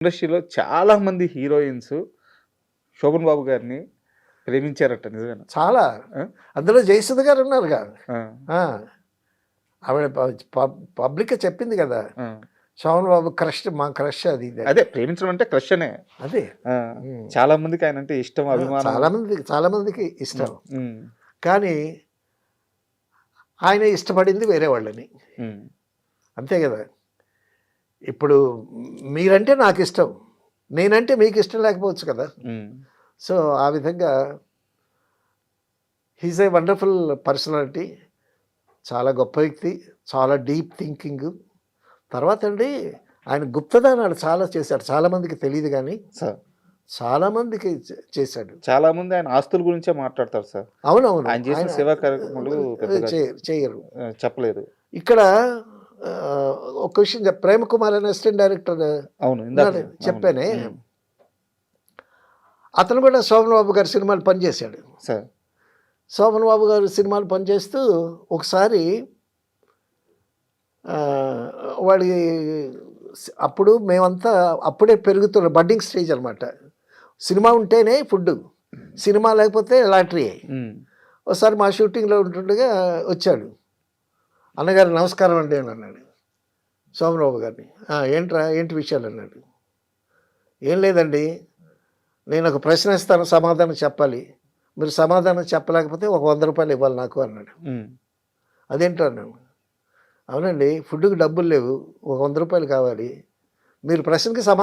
ఇండస్ట్రీలో చాలామంది హీరోయిన్స్ శోభన్ బాబు గారిని ప్రేమించారట నిజమేనా? చాలా. ఆ? అందులో జయసుధ గారు ఉన్నారుగా. ఆ, ఆ, ఆవిడ పబ్లిక్గా చెప్పింది కదా, ఆ. శోభన్ బాబు క్రష్, మా క్రష్ అది ఇది అని. అదే ప్రేమించడం అంటే క్రష్ అనే. అదే ఆ, చాలా మందికి ఆయన అంటే ఇష్టం, అభిమానం. చాలా మందికి ఇష్టం. ఉమ్, కానీ ఆయన ఇష్టపడింది వేరే వాళ్ళని, ఉమ్, అంతే కదా. ఇప్పుడు మీరంటే నాకు ఇష్టం, నేనంటే మీకు ఇష్టం లేకపోవచ్చు కదా. ఉమ్, సో ఆ విధంగా హీజ్ ఏ వండర్ఫుల్ పర్సనాలిటీ, చాలా గొప్ప వ్యక్తి, చాలా డీప్ థింకింగ్. తర్వాత అండి ఆయన గుప్తదానాలు చాలా చేశాడు, చాలామందికి తెలియదు కానీ సార్ చాలామందికి చేశాడు. చాలా మంది ఆయన ఆస్తుల గురించే మాట్లాడతారు సార్. అవునవును, ఆయన చేసిన సేవా కార్యక్రమాలు పెద్దగా చేయరు. చెప్పలేదు. ఇక్కడ ఒక విషయం ప్రేమ కుమార్ అనే అసిస్టెంట్ డైరెక్టర్ అవును, ఇందాక చెప్పానే, ఉమ్, అతను కూడా శోభన్ బాబు గారి సినిమాలు పనిచేశాడు. సార్ శోభన్ బాబు గారు సినిమాలు పనిచేస్తూ ఒకసారి వాడి అప్పుడు మేమంతా అప్పుడే పెరుగుతున్న బడ్డింగ్ స్టేజ్ అనమాట. సినిమా ఉంటేనే ఫుడ్, సినిమా లేకపోతే లాటరీ. ఉమ్, ఒకసారి మా షూటింగ్లో ఉంటుండగా వచ్చాడు, అన్నగారు నమస్కారం అండి అని అన్నాడు శోభన్ బాబు గారిని. ఏంట్రా, ఏంటి విషయాలు అన్నాడు. ఏం లేదండి, నేను ఒక ప్రశ్న ఇస్తాను, సమాధానం చెప్పాలి, మీరు సమాధానం చెప్పలేకపోతే ఒక 100 రూపాయలు ఇవ్వాలి నాకు అన్నాడు. ఉమ్, అదేంటో అన్నాను. అవునండి, ఫుడ్కి డబ్బులు లేవు, ఒక 100 రూపాయలు కావాలి, మీరు ప్రశ్నకి సమాధానం